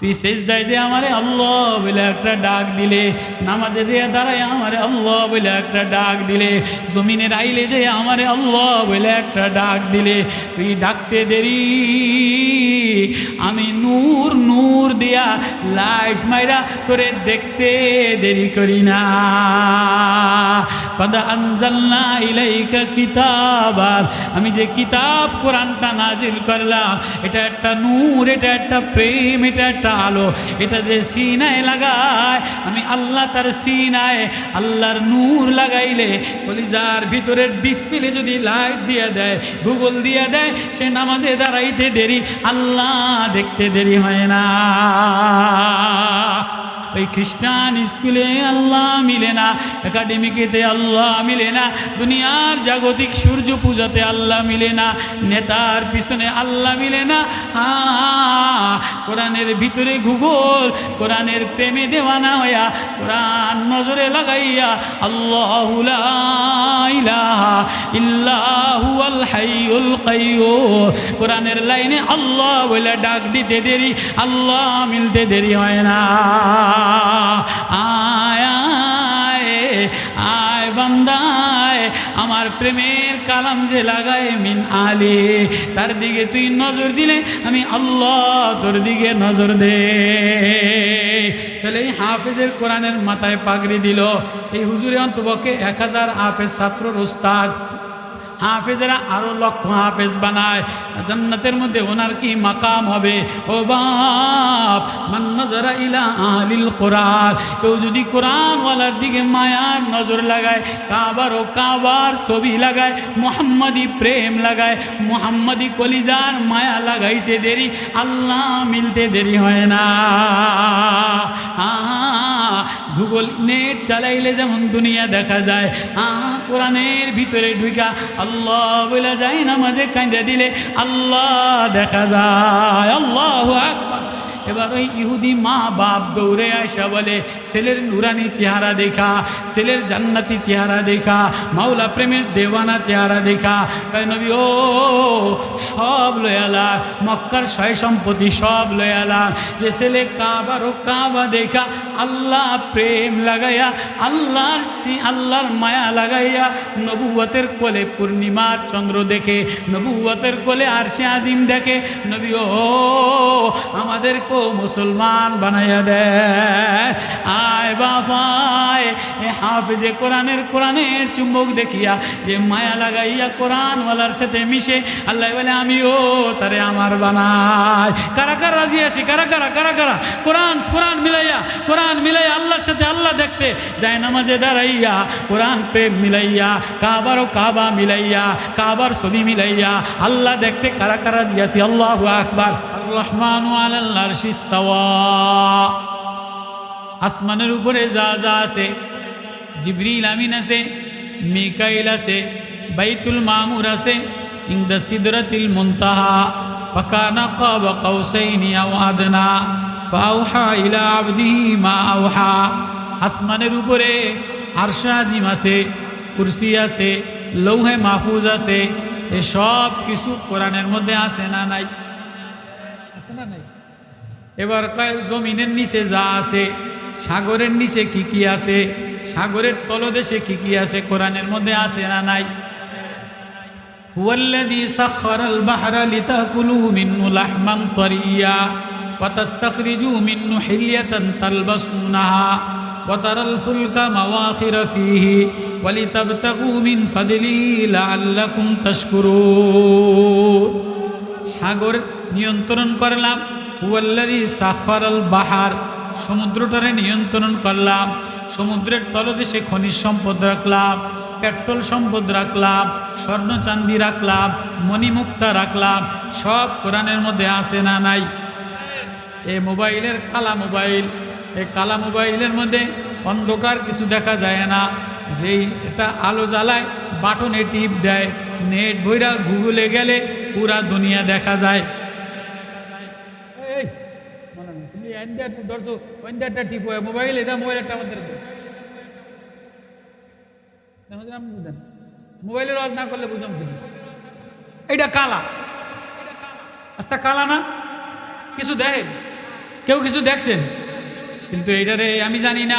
তুই সেজদায় যে আমারে আল্লাহ বলে একটা ডাক দিলে, নামাজে যে দাঁড়ায় আমারে আল্লাহ বলে একটা ডাক দিলে, জমিনের আইলে যে আমারে আল্লাহ বলে একটা ডাক দিলে, তুই ডাকতে দেরি আমি নূর নূর দিয়া লাইট মাইরা তোরে দেখতে দেরি করি না। কদ আনজালনা ইলাইকা কিতাবান, আমি যে কিতাব কোরআনটা নাজিল করলাম, এটা একটা নূর, এটা একটা প্রেম, এটা একটা আলো। এটা যে সিনায় লাগায় আমি আল্লাহ, তার সিনায় আল্লাহর নূর লাগাইলে কলিজার ভিতরের ডিসপ্লে যদি লাইট দিয়ে দেয়, গুগল দিয়ে দেয়, সে নামাজে দাঁড়াইতে দেরি, আল্লাহ দেখতে দেরি হয় না। ওই খ্রিস্টান স্কুলে আল্লাহ মিলে না, একাডেমিকেতে আল্লাহ মিলে না, দুনিয়ার জাগতিক সূর্য পূজাতে আল্লাহ মিলে না, নেতার পিছনে আল্লাহ মিলে না। কোরআনের ভিতরে ভূগোল, কোরআনের প্রেমে দেওয়ানা হইয়া, কোরআন নজরে লাগাইয়া আল্লাহু লা ইলাহা ইল্লাহু আল হাইয়ুল কাইয়্যুম, কোরআনের লাইনে আল্লাহ বলে ডাক দিতে দেরি, আল্লাহ মিলতে দেরি হয় না। আয় আয় আয় বান্দায়, আমার প্রেমের কালাম যে লাগায় মিন আলে, তার দিকে তুই নজর দিলে আমি আল্লাহ তোর দিকে নজর দে। তাহলে এই হাফেজের কোরআনের মাথায় পাগড়ি দিল, এই হুজুরে অন্তপক্ষে 1000 হাফেজ ছাত্রর উস্তাদ। হাফেজেরা আরো লক্ষ হাফেজ বানায়, জান্নাতের মধ্যে ওনার কি মাকাম হবে। ও বাপ, মান নাযারা ইলা আহলিল কোরআন, কেউ যদি কোরআনওয়ালার দিকে মায়ার নজর লাগায়, কাবার ছবি লাগায়, মুহাম্মাদি প্রেম লাগায়, মুহাম্মাদি কলিজার মায়া লাগাইতে দেরি, আল্লাহ মিলতে দেরি হয় না। গুগল নেট চালাইলে যেমন দুনিয়া দেখা যায়, কোরআনের ভিতরে ঢুকা আল্লাহ বলে যায়, নামাজে কাঁদে দিলে আল্লাহ দেখা যায়। আল্লাহু আকবার। এবার ওই ইহুদি মা বাপ দৌড়ে আসা বলে, ছেলের নুরানি চেহারা দেখা, ছেলের জান্নাতি চেহারা দেখা, মাওলা প্রেমের দেওয়ানা চেহারা দেখা, তাই নবী ও সব লয়ালা, মক্কার সয় সম্পত্তি সব লয়ালা, যে ছেলে কাবা দেখা আল্লাহ প্রেম লাগাইয়া, আল্লাহর মায়া লাগাইয়া, নবুয়তের কোলে পূর্ণিমার চন্দ্র দেখে, নবুয়তের কোলে আরশে আজিম দেখে, নবী ও আমাদের মুসলমান বানাইয়া দেয়। আয় বাবায়, হাফেজে কোরআনের চুম্বক দেখিয়া যে মায়া লাগাইয়া কোরআনওয়ালার সাথে মিশে, আল্লাহ বলে আমিও তারে আমার বানাই। কারা কারা রাজি আছি? কারা কারা কোরআন মিলাইয়া আল্লাহর সাথে আল্লাহ দেখতে যায়, নামাজে দাঁড়াইয়া কোরআন প্রেম মিলাইয়া, কাবা মিলাইয়া, কাবার ছবি মিলাইয়া আল্লাহ দেখতে কারা কারা রাজি আছি? আল্লাহু আকবার। রহমানু আলাল আরশি ইস্তাওয়া, আসমানের উপরে যা যা আছে, জিবরিল আমিন আছে, মিকাইল আছে, বাইতুল মামুর আছে, ইনদা সিদরাতিল মুনতাহা, ফাকানা কাবা কাউসাইনি আও আদনা, ফাওহা ইলা আবদিহি মা আওহা। আসমানের উপরে আরশে আজিম আছে, কুরসি আছে, লৌহে মাহফুজ আছে, এ সব কিছু কোরআনের মধ্যে আছে না নাই? এবার কয় জমিনের নিচে যা আছে, সাগরের নিচে কি কি আছে, সাগরের তলদেশে কি কি আছে, কোরআনের মধ্যে আছে না নাই? হুয়াল্লাযী সাখখারাল বাহরা লিতাকুলু মিন্হু লাহমান তারিয়্যা ওয়া তাস্তাখরিজু মিন্হু হিল্যাতান তালবাসুনাহা ওয়া তারাল ফুলকা মাওয়াখিরা ফীহি ওয়া লিতাবতাগু মিন ফাদলিহি লাআল্লাকুম তাশকুরুন। সাগর নিয়ন্ত্রণ করলাম, হুয়াল্লাযী সাখখারাল বাহার, সমুদ্রটারে নিয়ন্ত্রণ করলাম, সমুদ্রের তলদেশে খনিজ সম্পদ রাখলাম, পেট্রোল সম্পদ রাখলাম, স্বর্ণ চান্দি রাখলাম, মণিমুক্তা রাখলাম, সব কোরআনের মধ্যে আছে না নাই? এই মোবাইলের কালা মোবাইল, এই কালা মোবাইলের মধ্যে অন্ধকার কিছু দেখা যায় না, যেই এটা আলো জ্বালায়, বাটনে টিপ দেয়, নেট বইরা গুগলে গেলে পুরা দুনিয়া দেখা যায়। মোবাইল এটা মোবাইল একটা আমাদের মোবাইলের আওয়াজ না করলে বুঝলাম এটা কালা, আস্তা কালা না কিছু দেখেন কেউ কিছু দেখছেন? কিন্তু এটারে আমি জানি না,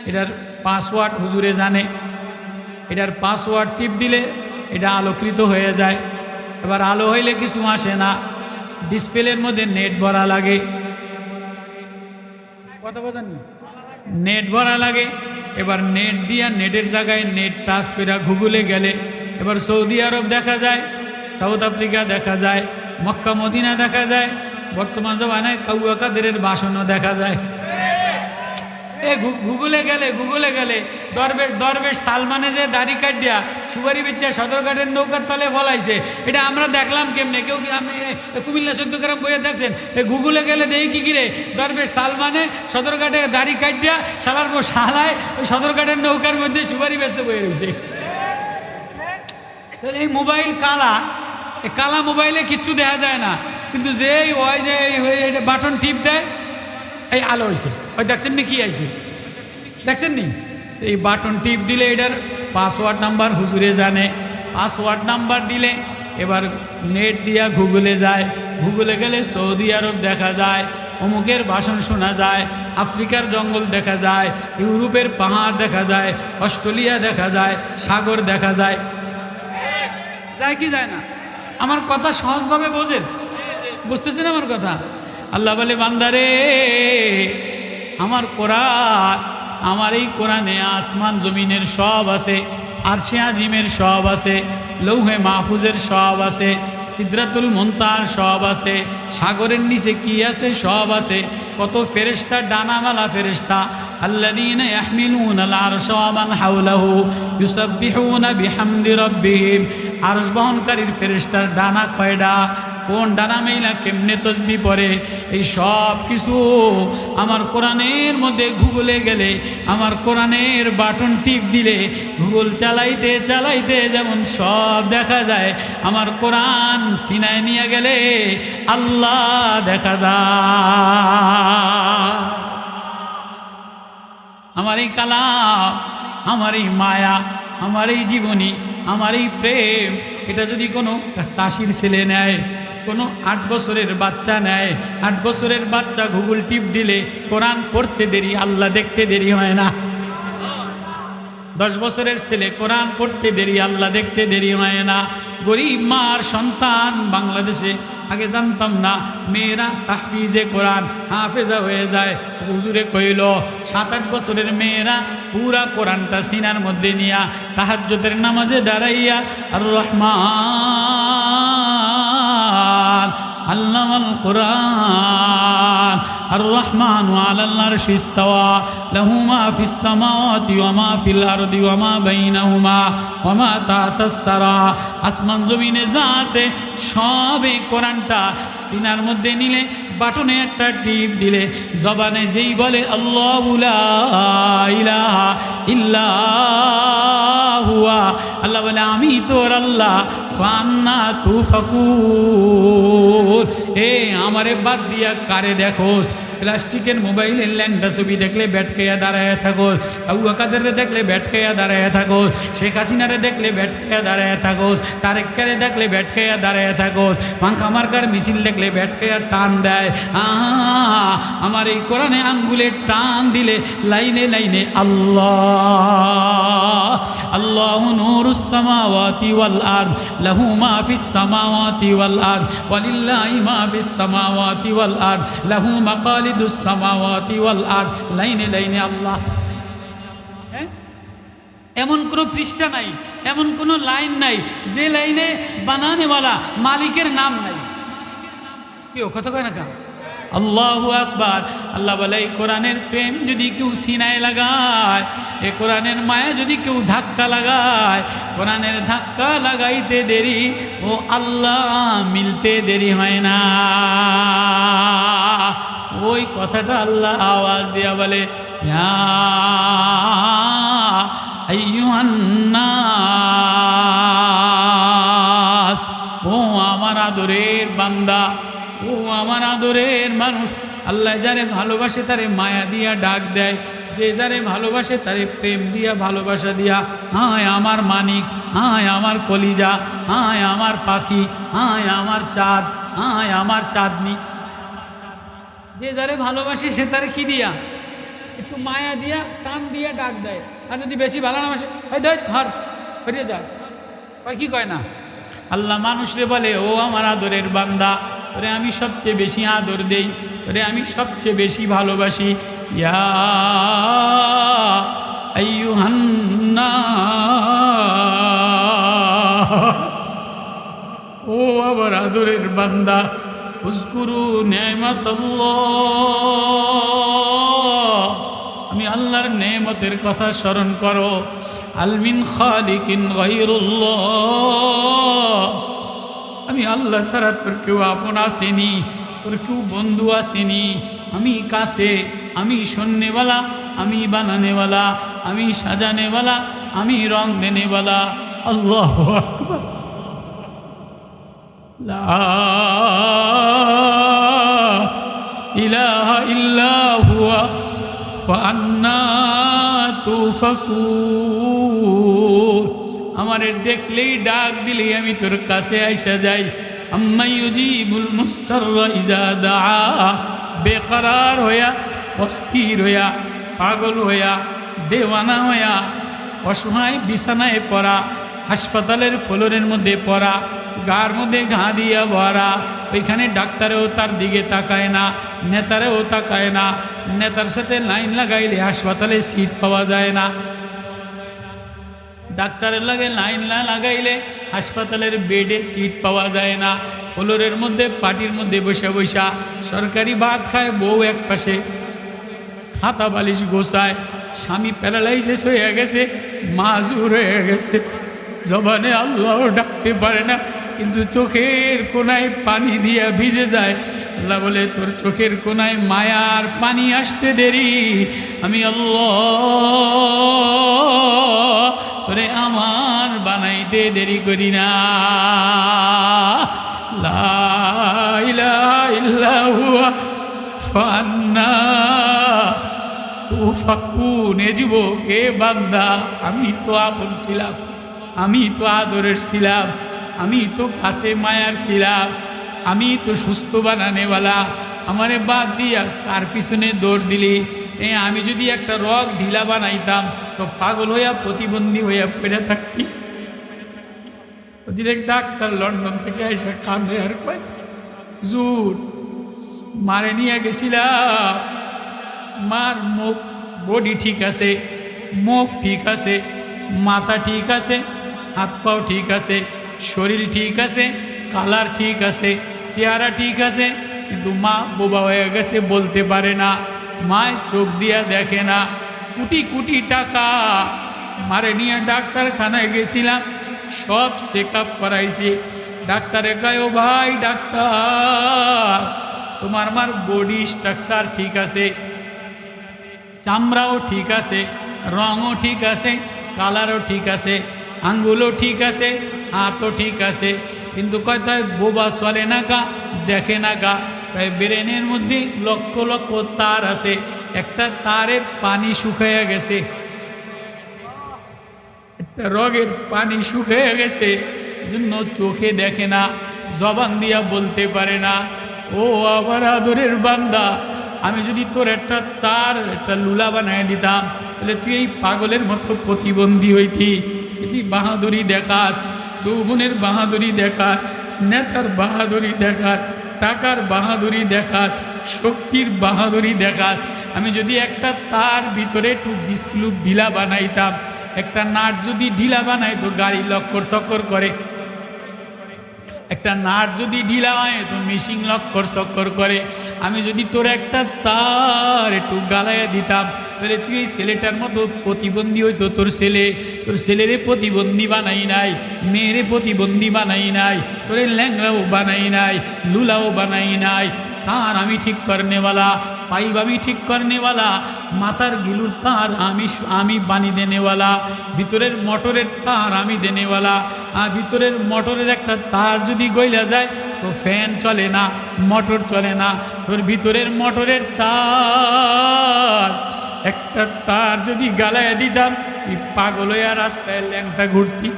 এটার পাসওয়ার্ড হুজুরে জানে। এটার পাসওয়ার্ড টিপ দিলে এটা আলোকৃত হয়ে যায়। এবার আলো হইলে কিছু আসে না, ডিসপ্লের মধ্যে নেট ভরা লাগে। কথা বোঝেন? নেট ভরা লাগে। এবার নেট দিয়া নেটের জায়গায় নেট টাচ করে গুগলে গেলে এবার সৌদি আরব দেখা যায়, সাউথ আফ্রিকা দেখা যায়, মক্কা মদিনা দেখা যায়, বর্তমান জমানায় কাউয়া কাদেরের বাসনও দেখা যায়। গুগলে গেলে দরবেশ সালমানে যে দাড়ি কাটিয়া সুপারি বিচ্ছা সদরঘাটের নৌকার তলে ফলাইছে, এটা আমরা দেখলাম কেমনে? কেউ আপনি কুমিল্লা 14 গ্রাম বইয়ে দেখছেন? গুগলে গেলে দেখি কি কিরে দরবেশ সালমানে সদরঘাটে দাড়ি কাটিয়া সালার পর সালায় ওই সদরঘাটের নৌকার মধ্যে সুপারি বেচতে বয়ে রয়েছে। এই মোবাইল কালা, কালা মোবাইলে কিচ্ছু দেখা যায় না, কিন্তু যেই ওই যে বাটন টিপ দেয় এই আলো হয়েছে। ওই দেখছেন নি কি আইছে? দেখছেন নি? এই বাটন টিপ দিলে এটার পাসওয়ার্ড নাম্বার হুজুরে জানে। পাসওয়ার্ড নাম্বার দিলে এবার নেট দিয়া গুগলে যায়। গুগলে গেলে সৌদি আরব দেখা যায়, অমুকের ভাষণ শোনা যায়, আফ্রিকার জঙ্গল দেখা যায়, ইউরোপের পাহাড় দেখা যায়, অস্ট্রেলিয়া দেখা যায়, সাগর দেখা যায়। যায় কি যায় না? আমার কথা সহজভাবে বোঝেন? বুঝতেছেন আমার কথা? আল্লাহ বলে, বান্দারে আমার কোরআন, আমার এই কোরআনে আসমান জমিনের সব আছে, আরশে আজিমের সব আছে, লৌহে মাহফুজের সব আছে, সিদরাতুল মুনতাহার সব আছে, সাগরের নিচে কি আছে সব আছে। কত ফেরেশতা, ডানাওয়ালা ফেরেশতা, আল্লাযীনা ইয়াহমিলুনাল আরশা ওয়া মান হাওলাহু ইউসাব্বিহুনা বিহামদি রাব্বিহিম। আরশ বহনকারীর ফেরেশতার ডানা কয়টা, কোন ডানা মেইলা কেমনে তসবিহ পড়ে, এই সব কিছু আমার কোরআনের মধ্যে গুগলে গেলে, আমার কোরআনের বাটন টিপ দিলে, গুগল চালাইতে চালাইতে যেমন সব দেখা যায়, আমার কোরআন সিনায় নিয়ে গেলে আল্লাহ দেখা যায়। আমার এই কালাম, আমার এই মায়া, আমার এই জীবনী, আমার এই প্রেম, এটা যদি কোনো চাষির ছেলে নেয়, কোনো 8 বছরের বাচ্চা নেয়, 8 বছরের বাচ্চা গুগল টিপ দিলে কোরআন পড়তে দেরি, আল্লাহ দেখতে দেরি হয় না। 10 বছরের ছেলে কোরআন পড়তে দেরি, আল্লাহ দেখতে দেরি হয় না। গরিব মার সন্তান বাংলাদেশে, আগে জানতাম না, মেয়েরা তাহফিজে কোরআন হাফেজা হয়ে যায়। হুজুরে কইল 7-8 বছরের মেয়েরা পুরা কোরআনটা সিনার মধ্যে নিয়া তাহাজ্জুদের নামাজে দাঁড়াইয়া আর রহমান আল্লামাল কোরআন আর রহমান আলাল আরশি ইস্তাওয়া লাহু মা ফিস সামাওয়াতি ওয়া মা ফিল আরদি ওয়া মা বাইনাহুমা ওয়া মা তাহতাস সারা। আসমান জমিনে যা আছে সব এই কোরআনটা সিনার মধ্যে নিলে, বাটনে একটা টিপ দিলে, জবানে যেই বলে আল্লাহু লা ইলাহা ইল্লা হুয়া, আল্লাহ বলে আমি তোর আল্লাহ, ফান্না তুফাকুন, এ আমারে বাদ দিয়া কারে দেখো? প্লাস্টিকের মোবাইলের ল্যাংটা ছবি দেখলে ব্যাটকেয়া দাঁড়ায় থাকো, আবু কাদেরে দেখলে ব্যাটকেয়া দাঁড়ায় থাকো, শেখ হাসিনারে দেখলে ব্যাটকেয়া দাঁড়ায় থাকো, তারেককে দেখলে ব্যাটকেয়া দাঁড়ায় থাকো, পাঙ্খা মার্কার মিছিল দেখলে ব্যাটকেয়া টান দেয়। আমার এই কোরআনে আঙ্গুলে টান দিলে লাইনে লাইনে আল্লাহ, আল্লাহু নূরুস সামাওয়াতি ওয়াল আরদ লাহু মা ফিস সামাওয়াতি ওয়াল আরদ ওয়ালিল্লাহি মা ফিস সামাওয়াতি ওয়াল আরদ লাহু মাকালিদুস সামাওয়াতি ওয়াল আরদ, লাইনে লাইনে আল্লাহ। এমন কোনো পৃষ্ঠা নাই, এমন কোনো লাইন নাই যে লাইনে বানানেওয়ালা মালিকের নাম নাই। কেউ কথা কয় না কা? আল্লাহু আকবার। আল্লাহ বলে, এই কোরআনের প্রেম যদি কেউ সিনায় লাগায়, এ কোরআনের মায়া যদি কেউ ধাক্কা লাগায়, কোরআনের ধাক্কা লাগাইতে দেরি ও আল্লাহ মিলতে দেরি হয় না। ওই কথাটা আল্লাহ আওয়াজ দিয়া বলে, ইয়া আইয়ুহান নাস, ও আমার আদরের বান্দা, ও আমার আদরের মানুষ। আল্লাহ যারে ভালোবাসে তারে মায়া দিয়া ডাক দেয়, যে যারে ভালোবাসে তারে প্রেম দিয়া ভালোবাসা দিয়া, হায় আমার মানিক, হায় আমার কলিজা, হায় আমার পাখি, হায় আমার চাঁদ, হায় আমার চাঁদনি। যে যারে ভালোবাসে সে তারে কি দিয়া একটু মায়া দিয়া টান দিয়া ডাক দেয়। আর যদি বেশি ভালো না বাসে ওই ধর ধর ফিরে যায়, কয় কি কয় না। আল্লাহ মানুষরে বলে, ও আমার আদরের বান্দা, ওরে আমি সবচেয়ে বেশি আদর দেই, ওরে আমি সবচেয়ে বেশি ভালোবাসি। ইয়া আইয়ুহান নাস, ও আমার আদরের বান্দা, উযকুরু নি'মাতাল্লাহ, আমি আল্লাহর নেমতের কথা স্মরণ করো। হাল মিন খালিকিন গায়রুল্লাহ, আমি আল্লাহ ছাড়া তোর কেউ আপন আসেনি, তোর কেউ বন্ধু আসেনি। আমি কাছে, আমি শোননেওয়ালা, আমি বানানেওয়ালা, আমি সাজানেওয়ালা, আমি রং দেনেওয়ালা। আল্লাহু আকবার। লা ইলাহা ইল্লা হুয়া ফান্না তুফাকুন, আমারে দেখলেই ডাক দিলেই আমি তোর কাছে আইসা যাই। আম্মা ইউজিবুল মুস্তাররা ইজা দাআ, বেকরার হইয়া, অস্থির হইয়া, পাগল হইয়া, দেওয়ানা হইয়া, অসহায় বিছানায় পড়া, হাসপাতালের ফ্লোরের মধ্যে পড়া, গার মধ্যে ঘা দিয়া ভরা, ওইখানে ডাক্তারেও তার দিকে তাকায় না, নেতারেও তাকায় না। নেতার সাথে লাইন লাগাইলে হাসপাতালে সিট পাওয়া যায় না, ডাক্তারের লাগে লাইন না লাগাইলে হাসপাতালের বেডে সিট পাওয়া যায় না। ফ্লোরের মধ্যে পাটির মধ্যে বসে বসা সরকারি ভাত খায়, বউ এক পাশে খাতা বালিশ গোছায়, স্বামী প্যারালাইসিস হয়ে গেছে, মাজুর হয়ে গেছে, জবানে আল্লাহ ডাকতে পারে না, কিন্তু চোখের কোনায় পানি দিয়া ভিজে যায়। আল্লাহ বলে, তোর চোখের কোনায় মায়ার পানি আসতে দেরি, আমি আল্লাহ তোরে আমার বানাইতে দেরি করি না। লা ইলাহা ইল্লা হুয়া ফান্না তুফাকুন। এ যুবক, এ বান্দা, আমি তো আপন ছিলাম, আমি তো আদরের ছিলাম, আমি তো কাছে মায়ার ছিলাম, আমি তো সুস্থ বানানেওয়ালা, আমারে বাদ দিয়া কার পিছনে দৌড় দিলি? আমি যদি একটা রগ ঢিলা বানাইতাম তো পাগল হইয়া প্রতিবন্ধী হইয়া পড়ে থাকতি। ওদিকে ডাক্তার লন্ডন থেকে এসে কান্দে আর কয়, হুজুর মারে নিয়ে গেছিলাম, মার মুখ বডি ঠিক আছে, মুখ ঠিক আছে, মাথা ঠিক আছে, হাত পাও ঠিক আছে, শরীর ঠিক আছে, কালার ঠিক আছে, চেহারা ঠিক আছে, কিন্তু মা বোবা হয়ে গেছে, বলতে পারে না, মায় চোখ দিয়া দেখে না। কোটি কোটি টাকা মারে নিয়ে ডাক্তারখানায় গেছিলাম, সব চেক আপ করাইছি। ডাক্তারে কয়, ও ভাই ডাক্তার, তোমার মার বডি স্ট্রাকচার ঠিক আছে, চামড়াও ঠিক আছে, রঙও ঠিক আছে, কালারও ঠিক আছে, আঙ্গুলও ঠিক আছে, হাতও ঠিক আছে, কিন্তু কয় তাই বোবা চলে না গা, দেখে না গা। ব্রেনের মধ্যে লক্ষ লক্ষ তার আছে, একটা তারের পানি শুকাইয়া গেছে, একটা রগের পানি শুকাইয়া গেছে, জন্য চোখে দেখে না, জবান দিয়া বলতে পারে না। ও আমার আদরের বান্দা, আমি যদি তোর একটা তার একটা লুলা বানায় দিতাম, তাহলে তুই এই পাগলের মতো প্রতিবন্ধী হইতি। সেটি বাহাদুরি দেখাস, যৌবনের বাহাদুরি দেখাস, নেতার বাহাদুরি দেখাস, টাকার বাহাদুরি দেখাস, শক্তির বাহাদুরি দেখাস। আমি যদি একটা তার ভিতরে একটু ডিসক্লুপ ঢিলা বানাইতাম, একটা নাট যদি ঢিলা বানাই তো গাড়ি লক্কর চক্কর করে, একটা নাট যদি ঢিলা হয় তো মেশিন লক্কর চক্কর করে। আমি যদি তোর একটা তার একটু গালাইয়া দিতাম, তাহলে তুই এই ছেলেটার মতো প্রতিবন্ধী হইতো। তোর ছেলেরে প্রতিবন্ধী বানাই নাই, মেয়েরে প্রতিবন্ধী বানাই নাই, তোরে ল্যাংরাও বানাই নাই, লুলাও বানাই নাই। তার আমি ঠিক করনেওয়ালা, পাইপ আমি ঠিক করনেওয়ালা, মাথার গিলুর তার আমি বানি দেনেওয়ালা, ভিতরের মোটরের তার আমি দেনেওয়ালা। আর ভিতরের মোটরের একটা তার যদি গইলা যায় তো ফ্যান চলে না, মোটর চলে না। তোর ভিতরের মোটরের তার একটা তার যদি গালায় দিতাম, এই পাগল হইয়া রাস্তায় ল্যাংটা ঘুরতি,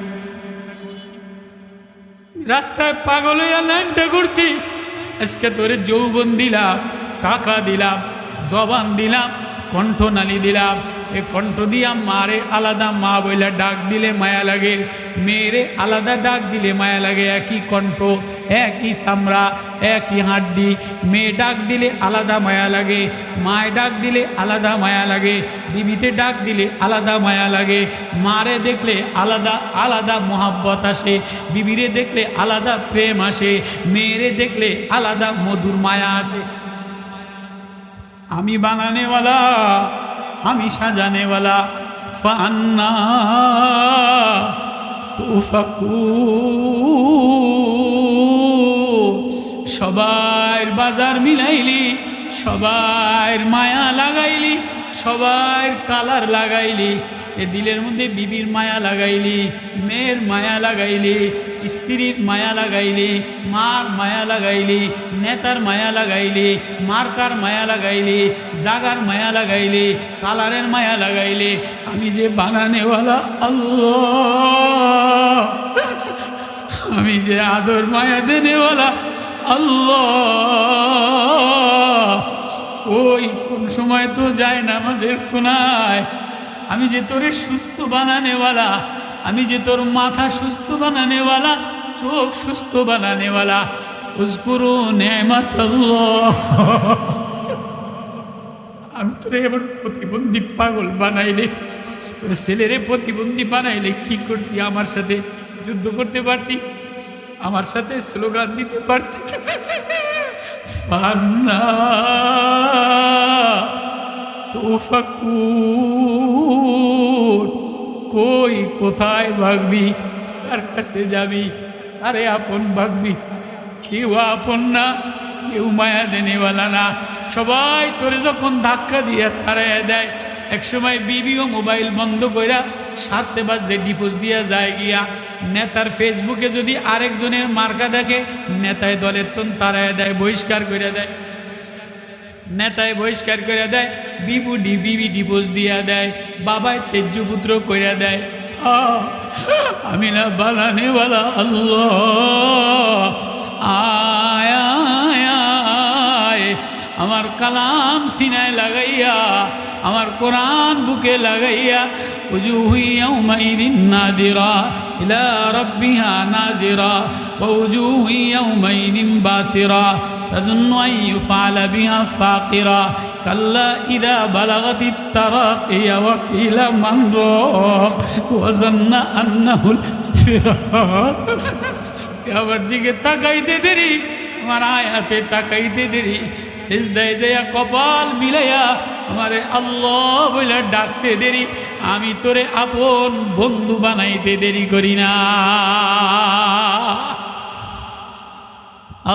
রাস্তায় পাগল হইয়া ল্যাংটা ঘুরতি। আজকে তোরে যৌবন দিলাম, টাকা দিলাম, জবান দিলাম, কণ্ঠনালী দিলাম। এ কণ্ঠ দিয়া মারে আলাদা মা বইলা ডাক দিলে মায়া লাগে, মেয়েরে আলাদা ডাক দিলে মায়া লাগে। একই কণ্ঠ, একই চামড়া, একই হাড্ডি। মেয়ে ডাক দিলে আলাদা মায়া লাগে, মায় ডাক দিলে আলাদা মায়া লাগে, বিবিতে ডাক দিলে আলাদা মায়া লাগে। মারে দেখলে আলাদা আলাদা মোহাব্বত আসে, বিবিরে দেখলে আলাদা প্রেম আসে, মেয়েরে দেখলে আলাদা মধুর মায়া আসে। আমি বানানেওয়ালা, আমি সাজানেওয়ালা। ফান্না তুফাকুন। সবার বাজার মিলাইলি, সবার মায়া লাগাইলি, সবার কালার লাগাইলি। এ দিলের মধ্যে বিবির মায়া লাগাইলি, মেয়ের মায়া লাগাইলি, স্ত্রীর মায়া লাগাইলি, মার মায়া লাগাইলি, নেতার মায়া লাগাইলি, মার্কার মায়া লাগাইলি, জাগার মায়া লাগাইলি, কালারের মায়া লাগাইলি। আমি যে বানানেওয়ালা আল্লাহ, আমি যে আদর মায়া দেনেওয়ালা আল্লাহ। ওই কোন সময় তো যায় নামাজের কোনায়, আমি যে তোরে সুস্থ বানানেওয়ালা, আমি যে তোর মাথা সুস্থ বানানেওয়ালা, চোখ সুস্থ বানানেওয়ালা। উযকুরু নি'মাতাল্লাহ। আমি তোরে এবার প্রতিবন্ধী পাগল বানাইলে, তোর ছেলেরে প্রতিবন্ধী বানাইলে কি করতি? আমার সাথে যুদ্ধ করতে পারতি, আমার সাথে স্লোগান দিতে পারতি। ফান্না তুফাকুন। কই কোথায় ভাগবি, কার কাছে যাবি? আরে আপন ভাগবি, কেউ আপন না, কেউ মায়া দেনেওয়ালা না। সবাই তোরে যখন ধাক্কা দিয়ে তাড়াইয়া দেয়, একসময় বিবিও মোবাইল বন্ধ কইরা 7 বাজতে ডিপোজ দিয়া যায় গিয়া। নেতার ফেসবুকে যদি আরেকজনের মার্কা দেখে, নেতায় দলের তন তাড়াইয়া দেয়, বহিষ্কার করে দেয়। নেতায় বহিষ্কার করে দেয়, বিবি ডিপোজ দিয়া দেয়, বাবায় তেজ্যপুত্র কইরা দেয়। আমি না বানানেওয়ালা আল্লাহ। আয় আয় আয়, আমার কালাম সিনায় লাগাইয়া, আমার কোরআন বুকে লাগাইয়া। উজুহু ইয়াউমাইদিন নাদিরা ইলা রাব্বিহা নাজিরা ওয়া উজুহু ইয়াউমাইদিন বাসিরা তাযুন্নু আন ইউফআলা বিহা ফাকিরা কাল্লা ইযা বালাগাতিত তারাকিয়া ওয়া কিলা মান রাক ওয়া যান্না আন্নাহুল ফিরাক। আমার দিকে তাকাইতে দেরি, আমার আয়াতে তাকাইতে দেরি, সিজদায় যাইয়া কপাল মিলাইয়া আমারে আল্লাহ বলে ডাকতে দেরি। আমি তোরে আপন বন্ধু বানাইতে দেরি করি না।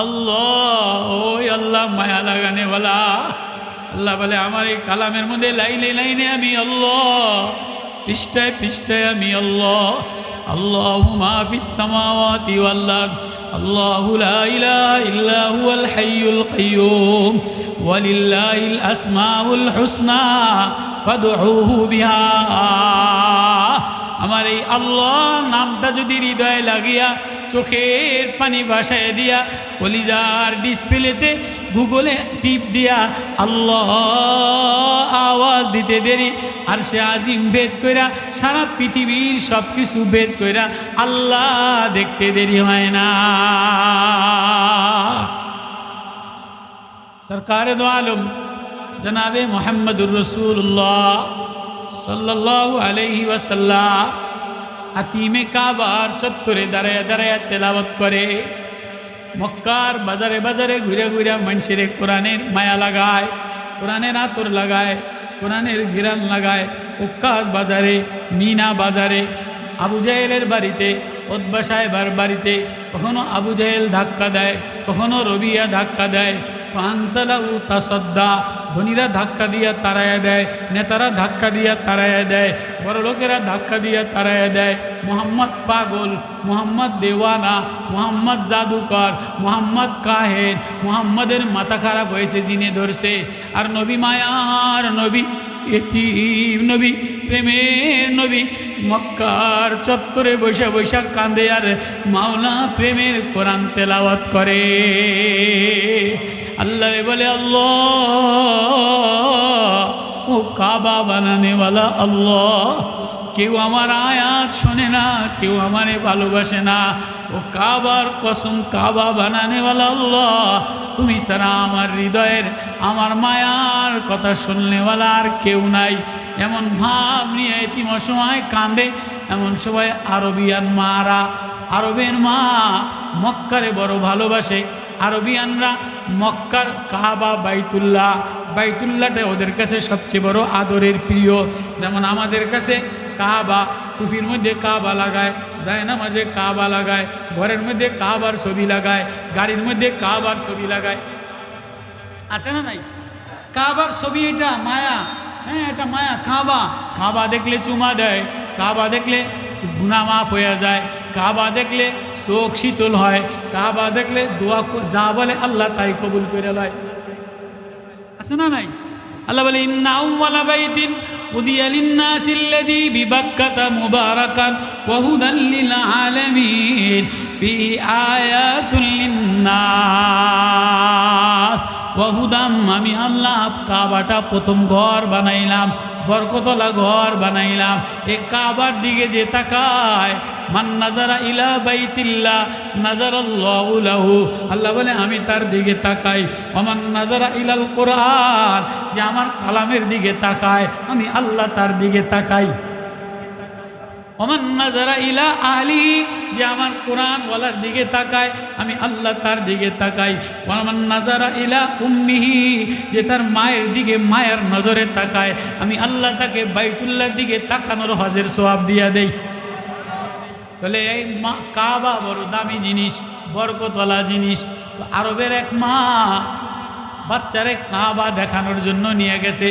আল্লাহ, ওই আল্লাহ মায়া লাগানেওয়ালা। আল্লাহ বলে আমার এই কালামের মধ্যে লাইনে লাইনে আমি আল্লাহ, পৃষ্ঠায় পৃষ্ঠায় আমি আল্লাহ। আল্লাহু মা ফিস সামাওয়াতি ওয়াল আরদ, আল্লাহু লা ইলাহা ইল্লা হুয়াল হাইয়ুল কাইয়্যুম ওয়া লিল্লাহিল আসমাউল হুসনা ফাদউহু বিহা। আমার এই আল্লাহ নামটা যদি হৃদয়ে লাগিয়া, চোখের পানি ভাসায় দিয়া, কলিজার ডিসপ্লেতে গুগলে টিপ দিয়া আল্লাহ আওয়াজ দিতে দেরি, আর সে আজিম ভেদ কইরা সারা পৃথিবীর সব কিছু ভেদ কইরা আল্লাহ দেখতে দেরি হয় না। সরকারে দো আলম জনাবে মুহাম্মদুর রাসূলুল্লাহ সাল্লাল্লাহু আলাইহি ওয়াসাল্লাম হাতিমে কাবার চত্বরে দাঁড়ায় দাঁড়ায় তেলাওয়াত করে। মক্কার বাজারে বাজারে ঘুরে ঘুরে মানুষের কোরআনের মায়া লাগায়, কোরআনের আতর লাগায়, কোরআনের ঘিরান লাগায়। উক্কাস বাজারে, মিনা বাজারে, আবু জাহেলের বাড়িতে, উতবা সাহেবের বাড়িতে কখনো আবু জাহেল ধাক্কা দেয়, কখনো রবিয়া ধাক্কা দেয়। ফান্তালাউ তাসাদ্দা, ধনীরা ধাক্কা দিয়া তাড়াইয়া দেয়, নেতারা ধাক্কা দিয়া তাড়াইয়া দেয়, বড় লোকেরা ধাক্কা দিয়া তাড়াইয়া দেয়। মোহাম্মদ পাগল, মোহাম্মদ দেওয়ানা, মোহাম্মদ জাদুকর, মোহাম্মদ কাহের, মোহাম্মদের মাথা খারাপ হয়েছে, জিনে ধরছে। আর নবী মায়ার নবী এতিম নবী, প্রেমের নবী মক্কার চত্বরে বৈশা বৈশা কান্দে আর মাওলা প্রেমের কোরআন তেলাওয়াত করে। আল্লাহ বলে, আল্লাহ ও কাবা বানানেওয়ালা আল্লাহ, কেউ আমার আয়াত শোনে না, কেউ আমারে ভালোবাসে না। ও কাবার কসম, কাবা বানানেওয়ালা আল্লাহ, তুমি ছাড়া আমার হৃদয়ের, আমার মায়ার কথা শুননেওয়ালা আর কেউ নাই। এমন ভাব নিয়ে এতিম অসময় কান্দে। এমন সময় আরবিয়ান মারা, আরবের মা মক্কারে বড় ভালোবাসে। আরবিয়ানরা মক্কার কাবা, বাইতুল্লাহ, বাইতুল্লাহটা ওদের কাছে সবচেয়ে বড় আদরের প্রিয়। যেমন আমাদের কাছে কাবা, টুপির মধ্যে কাবা লাগায়, জায়নামাজে কাবা লাগায়, ঘরের মধ্যে কাবার ছবি লাগায়, গাড়ির মধ্যে কাবার ছবি লাগায়, আছে না নাই? কাবার ছবি, এটা মায়া, হ্যাঁ এটা মায়া। কাবা, কাবা দেখলে চুমা দেয়, কাবা দেখলে গুনাহ মাফ হয়ে যায়, কাবা দেখলে চোখ শীতল হয়, কাবা দেখলে দোয়া যা বলে আল্লাহ তাই কবুল করে লয়, আছে না নাই? আল্লাহ বলে, ইন্না আউওয়ালা বাইতিন উদিয়া লিন্নাসি আল্লাযী বিবাক্কাতা মুবারাকান ওয়া হুদাল লিল আলামিন ফীহি আয়াতুল লিন্নাস ওয়া হুদাম। আমি আল্লাহ কাবাটা প্রথম ঘর বানাইলাম, বরকতলা ঘর বানাইলাম। এ কাবার দিকে যে তাকায়, মান নাজারা ইলা বাইতিল্লাহ নাজারাল্লাহু লাহু, আল্লাহ বলে আমি তার দিকে তাকাই। ওমান নাজারা ইলাল কোরআন, যে আমার কালামের দিকে তাকায়, আমি আল্লাহ তার দিকে তাকাই। ওমান নাজারা ইলা আলি, যে আমার কোরআন ওয়ালার দিকে তাকায়, আমি আল্লাহ তার দিকে তাকাই। ওমান নাজারা ইলা উম্মিহি, যে তার মায়ের দিকে মায়ের নজরে তাকায়, আমি আল্লাহ তাকে বাইতুল্লাহর দিকে তাকানোর হজের সওয়াব দিয়া দেই। তাহলে এই কাবা বড় দামি জিনিস, বরকতওয়ালা জিনিস। আরবের এক মা বাচ্চারে কাবা দেখানোর জন্য নিয়ে গেছে।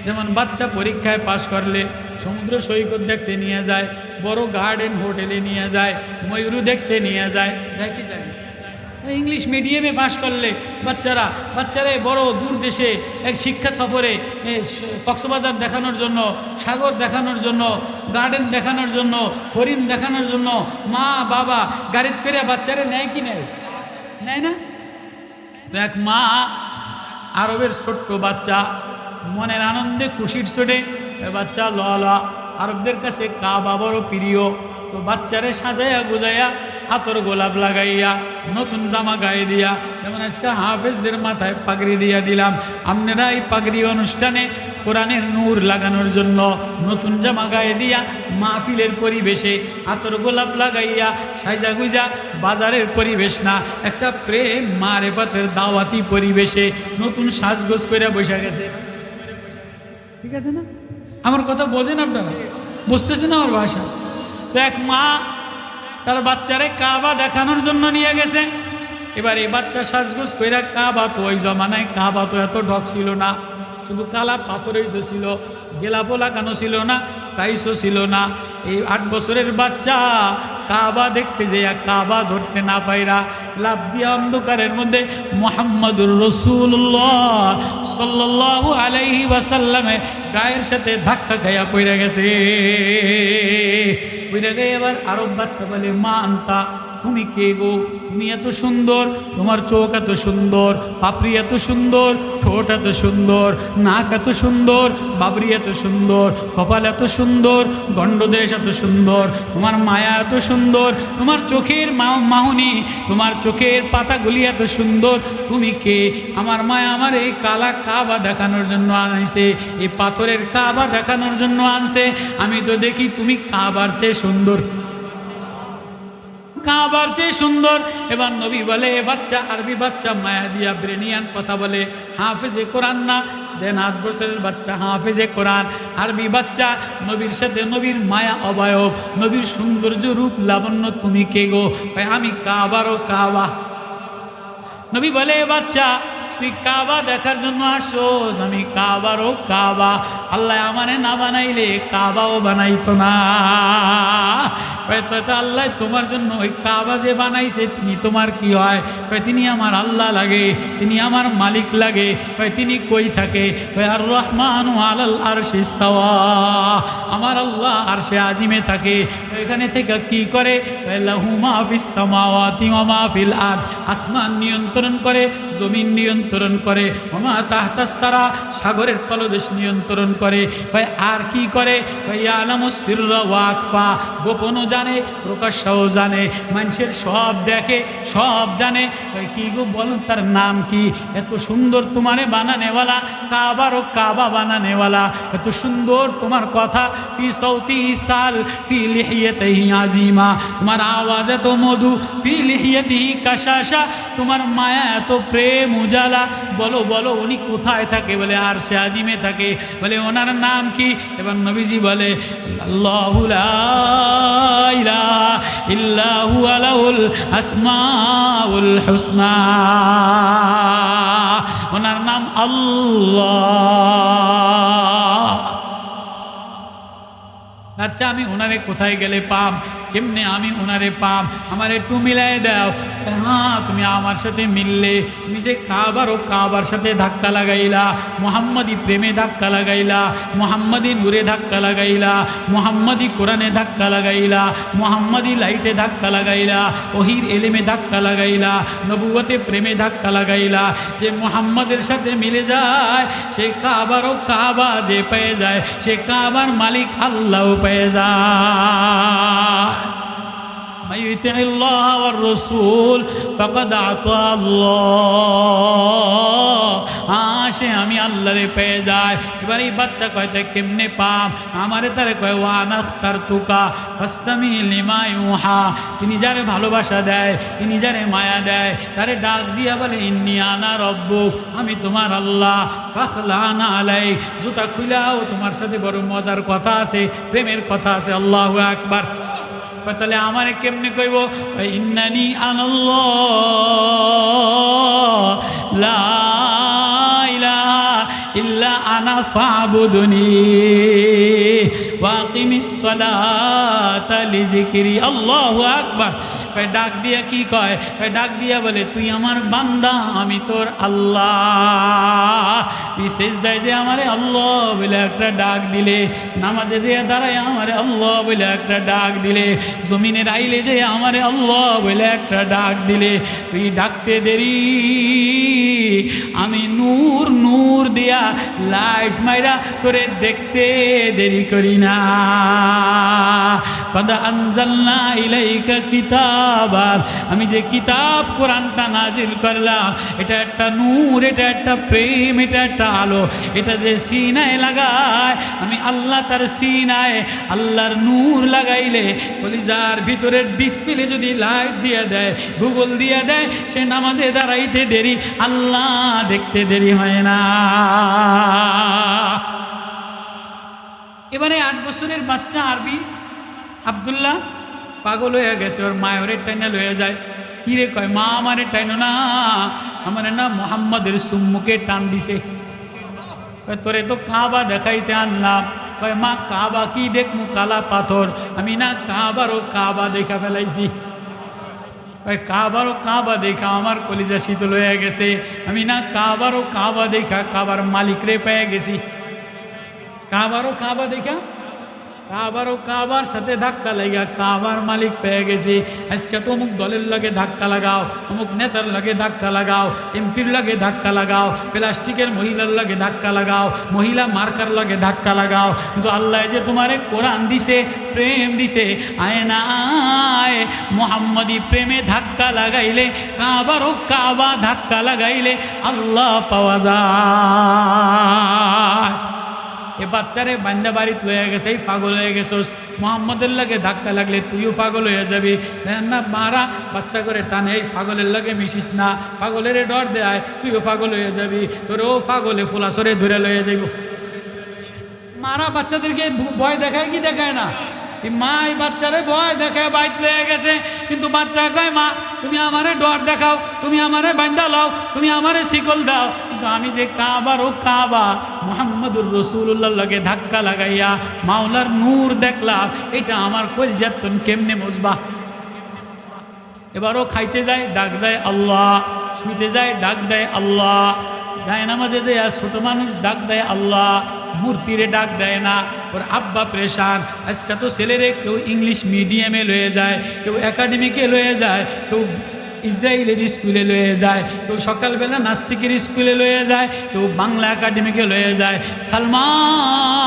যেমন বাচ্চা পরীক্ষায় পাশ করলে সমুদ্র সৈকত দেখতে নিয়ে যায়, বড় গার্ডেন হোটেলে নিয়ে যায়, ময়ূর দেখতে নিয়ে যায়, যায় কি যায়? ইংলিশ মিডিয়ামে পাশ করলে বাচ্চারা বড় দূর দেশে এক শিক্ষা সফরে কক্সবাজার দেখানোর জন্য, সাগর দেখানোর জন্য, গার্ডেন দেখানোর জন্য, হরিণ দেখানোর জন্য মা বাবা গাড়িতে করে বাচ্চারা নেয় কি নেয়? নেয় না? তো এক মা আরবের ছোট্ট বাচ্চা মনের আনন্দে খুশির ছোটে বাচ্চা ললা, আরবদের কাছে কাবা বড় প্রিয়। তো বাচ্চারে সাজাইয়া গুজাইয়া আতর গোলাপ লাগাইয়া নতুন জামা গায়ে দিয়া, যেমন আজকে হাফেজদের মাথায় পাগড়ি দিয়া দিলাম, আপনারা এই পাগড়ি অনুষ্ঠানে কোরআনের নূর লাগানোর জন্য নতুন জামা গায়ে দিয়া মাহফিলের পরিবেশে আতর গোলাপ লাগাইয়া সাজা গুজা, বাজারের পরিবেশ না, একটা প্রেম মারেফাতের দাওয়াতি পরিবেশে নতুন সাজগোজ করে বসে গেছে। ঠিক আছে না? আমার কথা বোঝেন আপনারা? বুঝতেছেন আমার ভাষা? তো এক মা তার বাচ্চারে কাবা দেখানোর জন্য নিয়ে গেছে। এবার এই বাচ্চা সাজগোজ কইরা, কাবা তো ওই জমানায় কাবা তো এত ঢক ছিল না, শুধু কালা পাথরেই তো ছিল, গেলাপো লাগানো ছিল না, টাইসও ছিল না। এই 8 বছরের বাচ্চা কাবা দেখতে যাইয়া কাবা ধরতে না পাইরা লাফ দিয়া অন্ধকারের মধ্যে মুহাম্মদুর রাসূলুল্লাহ সাল্লাল্লাহু আলাইহি ওয়াসাল্লামের গায়ের সাথে ধাক্কা খাইয়া পড়ে গেছে। পড়ে গিয়ে এবার আরব বাচ্চা বলে, মা আন্তা, তুমি কে গো? তুমি এত সুন্দর, তোমার চোখ এত সুন্দর, পাপড়ি এত সুন্দর, ঠোঁট এত সুন্দর, নাক এত সুন্দর, বাবরি এত সুন্দর, কপাল এত সুন্দর, গণ্ডদেশ এত সুন্দর, তোমার মায়া এত সুন্দর, তোমার চোখের মাহুনি, তোমার চোখের পাতাগুলি এত সুন্দর, তুমি কে? আমার মায়া আমার এই কালা কাবা দেখানোর জন্য আনছে, এই পাথরের কাবা দেখানোর জন্য আনছে। আমি তো দেখি তুমি কাবার চেয়ে সুন্দর, কাবার চেয়ে সুন্দর। এবার নবী বলে, এ বাচ্চা আরবি বাচ্চা মায়া দিয়া ব্রেনিয়ান কথা বলে, হাফেজে কোরআন না। দেন 8 বছরের বাচ্চা হাফেজে কোরআন, আরবি বাচ্চা, নবীর সাথে নবীর মায়া অবয়ব, নবীর সৌন্দর্য রূপ লাবণ্য, তুমি কে গো? ভাই আমি কাবারও কাবা। নবী বলে, এ বাচ্চা তুই কাবা দেখার জন্য আসোস, আমি কাবারও কাবা। আল্লাহ আমারে না বানাইলে কাবাও বানাইতো না। তো আল্লাহ তোমার জন্য ওই কাবা যে বানাইছে তিনি তোমার কি হয়? তিনি আমার আল্লাহ লাগে, তিনি আমার মালিক লাগে। তিনি কই থাকে? আর রহমান আলাল আরশি ইস্তাওয়া, আমার আল্লাহ আরশে আজিমে থাকে। এখানে থেকে কি করে? লাহু মা ফিস সামাওয়াতি ওয়া মা ফিল আরদ, আসমান নিয়ন্ত্রণ করে, জমিন নিয়ন্ত্রণ করে, ওয়া মা তাহতাস সারা, সাগরের তলদেশ নিয়ন্ত্রণ করে। আর কি করে? ইয়ালামুস সিররা ওয়া আখফা, গোপনও জানে, প্রকাশ্যও জানে, মানুষের সব দেখে, সব জানে। কি গো বলো, তার নাম কি? এত সুন্দর তোমারে বানানেওয়ালা, কাবারও কাবা বানানেওয়ালা, এত সুন্দর তোমার কথা। ফি সৌতি সাল ফি লিহিয়াতিহি আজিমা, তোমার আওয়াজ এত মধু, ফি লিহিয়াতিহি কাশাশা, তোমার মায়া এত প্রেম উজালা। বলো বলো উনি কোথায় থাকে? বলে আরশে আজিমে থাকে। বলে ওনার নাম কি? এবার নবীজি বলে আল্লাহু লা ইলাহা ইল্লা হুয়া লাহুল আসমাউল হুসনা, ওনার নাম আল্লাহ। আচ্ছা আমি ওনারে কোথায় গেলে পাম? কেমনে আমি ওনারে পাম? আমার একটু মিলাই দাও। হ্যাঁ তুমি আমার সাথে মিললে, তুমি যে কাবারও কাবার সাথে ধাক্কা লাগাইলা, মোহাম্মদী প্রেমে ধাক্কা লাগাইলা, মোহাম্মদী নূরে ধাক্কা লাগাইলা, মোহাম্মদী কোরআনে ধাক্কা লাগাইলা, মোহাম্মদী লাইটে ধাক্কা লাগাইলা, ওহির এলেমে ধাক্কা লাগাইলা, নবুয়তে প্রেমে ধাক্কা লাগাইলা। যে মোহাম্মদের সাথে মিলে যায় সে কাবারও কাবা যে পেয়ে যায়, সে কাবার মালিক আল্লাহ পেয়ে যায়। يطع الله والرسول فقد اطاع الله, সে আমি আল্লাহরে পেয়ে যায়। এবার এই বাচ্চা কয়তে কেমনে পাম? আমারে তারে কয় ওয়ানা আখতারতুকা ফাসতামি লিমা ইউহা, তিনি যারে ভালোবাসা দেয়, তিনি যারে মায়া দেয়, তারে ডাক দিয়া বলে ইন্নী আনা রব্বুক, আমি তোমার আল্লাহ। ফাখলানা আলাইক, জুতা খুলাও, তোমার সাথে বড় মজার কথা আছে, প্রেমের কথা আছে। আল্লাহু আকবার। তাহলে আমারে কেমনে কইব? ইন্নানি আনাল্লাহ লা ইলাহা ইল্লা আনা ফাবুদুনি ওয়াকিমিস সালাতা লিযিকরি। আল্লাহু আকবার। ডাক দিয়া কি কয়? ডাক দিয়া বলে তুই আমার বান্দা, আমি তোর আল্লাহ। তুই সেজদায় যে আমারে আল্লাহ বলে একটা ডাক দিলে, নামাজে যে দাঁড়ায় আমারে আল্লাহ বলে একটা ডাক দিলে, জমিনের আইলে যে আমারে আল্লাহ বলে একটা ডাক দিলে, তুই ডাকতে দেরি আমি নূর নূর দিয়া লাইট মাইরা তোরে দেখতে দেরি করি না। কদ আনজালনা ইলাইকা কিতাবা, আমি যে কিতাব কোরআনটা নাজিল করলাম, এটা একটা নূর, এটা একটা প্রেম, এটা একটা আলো। এটা যে সিনায় লাগায় আমি আল্লাহ, তার সিনায় আল্লাহর নূর লাগাইলে কলিজার ভিতরের ডিসপ্লে যদি লাইট দিয়ে দেয়, গুগল দিয়ে দেয়, সে নামাজে দাঁড়াইতে দেরি, আল্লাহ দেখতে দেরি হয় না। এবারে 8 বছরের বাচ্চা আরবি আব্দুল্লাহ পাগল হয়ে গেছে, ওর মায়ের টাইনা লয়ে যায়। কি রে কয়? মা আমারে টাইনো না, আমার না মোহাম্মদের সুম্মুকে টান দিছে। তোরে তো কাবা দেখাইতে আনলাম। কয় মা কাবা কি দেখমু? কালা পাথর। আমি না কাবারও কাবা দেখা ফেলাইছি। কাবারও কাবা দেখা আমার কলিজা শীতল হয়ে গেছে। আমি না কাবারও কাবা দেখা কাবার মালিক রে পেয়ে গেছি। কাবারও কাবা দেখা, কাবারও কাবার সাথে ধাক্কা লাগা কাবার মালিক পেয়ে গেছি। আজকে তো অমুক দলের লাগে ধাক্কা লাগাও, অমুক নেতার লাগে ধাক্কা লাগাও, এমপির লাগে ধাক্কা লাগাও, প্লাস্টিকের মহিলার লাগে ধাক্কা লাগাও, মহিলা মার্কার লাগে ধাক্কা লাগাও। কিন্তু আল্লাহ যে তোমারে কোরআন দিছে, প্রেম দিছে, আয় না আয় মোহাম্মদী প্রেমে ধাক্কা লাগাইলে, কাবারও কাবা ধাক্কা লাগাইলে আল্লাহ পাওয়া যায়। এ বাচ্চারে বান্দা বাড়িত লয়ে গেছে, এই পাগল হয়ে গেছোস, মোহাম্মদের লাগে ধাক্কা লাগলে তুইও পাগল হয়ে যাবি না। মারা বাচ্চা করে টানে, এই পাগলের লাগে মিশিস না, পাগলের ডর দেয়, তুইও পাগল হয়ে যাবি, তোরও পাগলে ফোলাসরে ধরে লয়ে যাইব। মারা বাচ্চাদেরকে ভয় দেখায় কি দেখায় না? এই মাই বাচ্চারে ভয় দেখে বাইট লয়ে গেছে, কিন্তু বাচ্চা কয় মা তুমি আমারে ডর দেখাও, তুমি আমারে বান্ধা লাও, তুমি আমারে শিকল দাও, কিন্তু আমি যে কাবার ও কাবা মুহাম্মদুর রাসূলুল্লাহর লগে ধাক্কা লাগাইয়া মাওলার নূর দেখলাম, এটা আমার কলজাতন কেমনে মুছবা। এবারও খাইতে যায় ডাক দেয় আল্লাহ, শুইতে যায় ডাক দেয় আল্লাহ, যায় নামাজে যায় ছোট মানুষ ডাক দেয় আল্লাহ, মূর্তিরে ডাক দেয় না। ওর আব্বা প্রেশান। আজকে তো ছেলেরে কেউ ইংলিশ মিডিয়ামে লয়ে যায়, কেউ একাডেমিকে লয়ে যায়, কেউ ইসরায়েলের স্কুলে লয়ে যায়, কেউ সকালবেলা নাস্তিকের স্কুলে লয়ে যায়, কেউ বাংলা একাডেমিকে লয়ে যায়। সালমান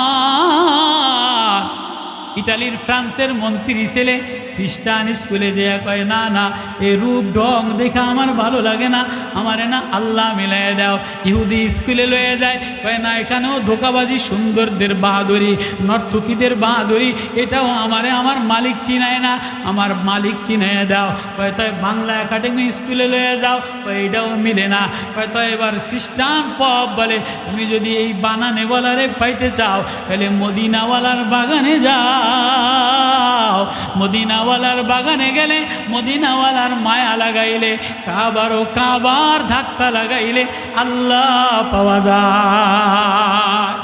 ইটালির ফ্রান্সের মন্ত্রী ছেলে খ্রিস্টান স্কুলে যে কয় না না এ রূপ ঢং দেখে আমার ভালো লাগে না, আমারে না আল্লাহ মিলাই দাও। ইহুদি স্কুলে লয়ে যায়, কয় না এখানেও ধোকাবাজি সুন্দরদের বাহাদুরি, নর্তকীদের বাহাদুরি, এটাও আমারে আমার মালিক চিনায় না, আমার মালিক চিনায় দাও। কয় তাই বাংলা একাডেমি স্কুলে লয়ে যাও, কয় এটাও মিলে না। কয় তো এবার খ্রিস্টান পপ বলে তুমি যদি এই বানানে বলারে পাইতে চাও তাহলে মদিনাওয়ালার বাগানে যাও, মদিনাওয়ালার বাগানে গেলে মদিনাওয়ালার মায়া লাগাইলে, কাবার ও কাবার ধাক্কা লাগাইলে আল্লাহ পাওয়া যায়।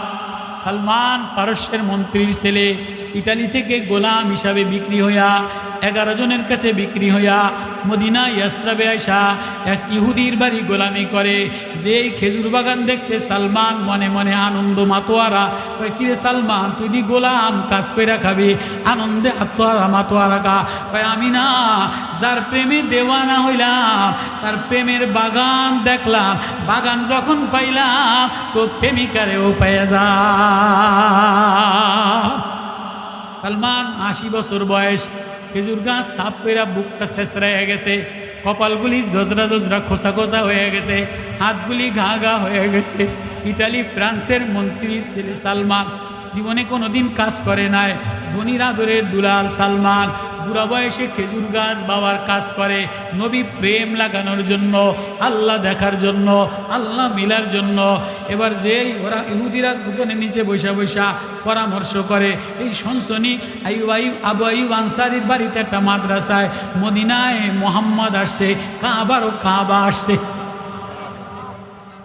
সালমান পারস্যের মন্ত্রীর ছেলে, ইটালি থেকে গোলাম হিসাবে বিক্রি হইয়া 11 জনের কাছে বিক্রি হইয়া মদিনা ইয়াসরাবে আয়সা এক ইহুদির বাড়ি গোলামি করে। যেই খেজুর বাগান দেখছে সালমান মনে মনে আনন্দ মাতোয়ারা। কয় কিরে সালমান তুই দি গোলাম কাজ করে খাবি, আনন্দে আত্মহারা মাতোয়ারা কা। কয় আমি না, যার প্রেমে দেওয়ানা হইলাম তার প্রেমের বাগান দেখলাম, বাগান যখন পাইলাম তো প্রেমিকারেও পাইয়া যা। সালমান 80 বছর বয়স, খেজুর গাছ সাপ পেরা বুকটা শেষরা হয়ে গেছে, কপালগুলি জজরা জজরা খোসা খোসা হয়ে গেছে, হাতগুলি ঘা ঘা হয়ে গেছে। ইটালি ফ্রান্সের মন্ত্রীর ছেলে সালমান জীবনে কোনোদিন কাজ করে নাই, ধনীর আদরের দুলাল সালমান বুড়া বয়সে খেজুর গাছ বাবার কাজ করে, নবী প্রেম লাগানোর জন্য, আল্লাহ দেখার জন্য, আল্লাহ মিলার জন্য। এবার যেই ওরা ইহুদিরা গোপনে নিচে বৈশা বৈশা পরামর্শ করে, এই সনসনি আবু আইয়ুব আনসারীর বাড়িতে একটা মাদ্রাসায় মদিনায় মোহাম্মদ আসছে, কাবার ও কাবা আসছে।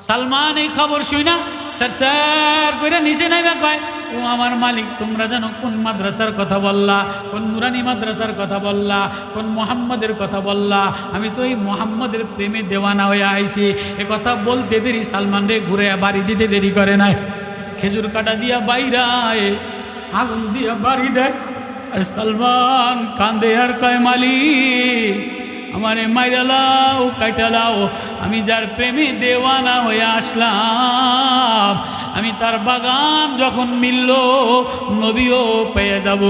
সালমান এই খবর শুই না স্যার স্যার করে নিচে নাইবা কয় ও আমার মালিক তোমরা জানো কোন মাদ্রাসার কথা বললা, কোন নুরানি মাদ্রাসার কথা বললা, কোন মোহাম্মদের কথা বললা? আমি তো এই মোহাম্মদের প্রেমে দেওয়ানা হয়ে আইছি। এ কথা বলতে দেরি সালমান রে ঘুরে বাড়ি দিতে দেরি করে নাই। খেজুর কাটা দিয়া বাইরায় আগুন দিয়া বাড়ি দেয়, আর সালমান কান্দে আর কয় মালিক আমারে মাইরালাও কাইটালাও, আমি যার প্রেমে দেওয়ানা হয়ে আসলাম আমি তার বাগান যখন মিলল নবীও পেয়ে যাব।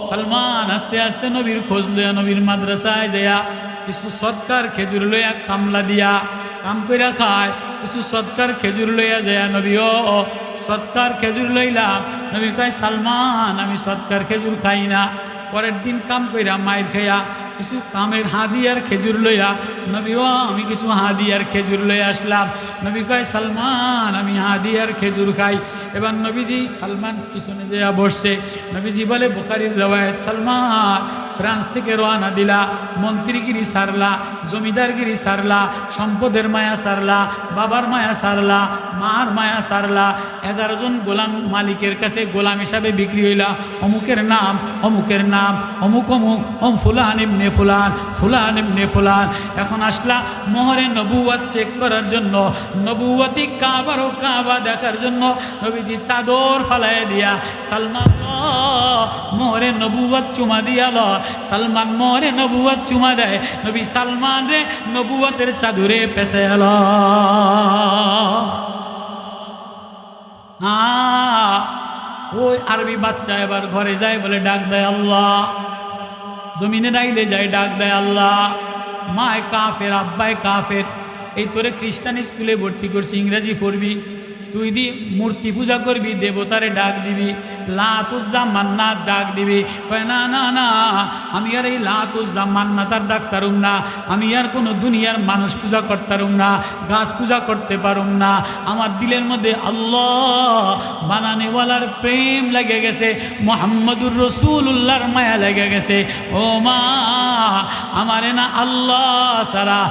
সালমান আস্তে আস্তে নবীর খোঁজ লইয়া নবীর মাদ্রাসায় যাইয়া কিছু সৎকার খেজুর লইয়া কামলা দিয়া কাম কইরা খায়, কিছু সৎকার খেজুর লইয়া যায় নবীও সৎকার খেজুর লইলাম। নবী কয় সালমান আমি সৎকার খেজুর খাই না। পরের দিন কাম কইরা মায়ের খাইয়া কিছু কামের হাদিয়ার খেজুর লইয়া নবীও আমি কিছু হাদিয়ার খেজুর লইয়া আসলাম। নবী কয় সালমান আমি হাদিয়ার খেজুর খাই। এবার নবীজি সালমান পিছনে যেয়া বসছে, নবীজি বলে বুখারীর রওয়ায়াত, সালমান ফ্রান্স থেকে রওনা দিলা, মন্ত্রীগিরি সারলা, জমিদারগিরি সারলা, সম্পদের মায়া সারলা, বাবার মায়া সারলা, মার মায়া সারলা, 11 জন গোলাম মালিকের কাছে গোলাম হিসাবে বিক্রি হইলা। অমুকের নাম অমুকের নাম অমুক অমুক ফুলান ইবনে ফুলান ফুলান ইবনে ফুলান। এখন আসলা মোহরে নবুয়ত চেক করার জন্য, নবুয়তি কাবার ও কাবা দেখার জন্য। নবীজি চাদর ফালায় দিয়া সালমান মোহরে নবুয়ত চুমা দিয়া ল। সালমান মোহরে নবুয়ত চুমা দেয়, নবী সালমান রে নবুয়তের চাদরে পেছে এল। ওই আরবি বাচ্চা এবার ঘরে যায়, বলে ডাক দেয় আল্লাহ। জমিনে রাইলে যায় ডাক দেয় আল্লাহ। মায় কাফের আব্বায় কাফের, এই তোরে খ্রিস্টান স্কুলে ভর্তি করছি, ইংরাজি পড়বি, তুই দি মূর্তি পূজা করবি, দেবতারে ডাক দিবি, লাত উজ্জা মান্নাত ডাক দিবি, কয় না না না, আমি আর এই লাত উজ্জা মান্নাতার ডাক্তারুম না, আমি আর কোনো দুনিয়ার মানুষ পূজা করতারুম না, গাছ পূজা করতে পারুম না। আমার দিলের মধ্যে আল্লাহ বানানেওয়ালার প্রেম লেগে গেছে, মুহাম্মদুর রাসূলুল্লাহর মায়া লেগে গেছে। ও মা, আমারে না আল্লাহ ছাড়া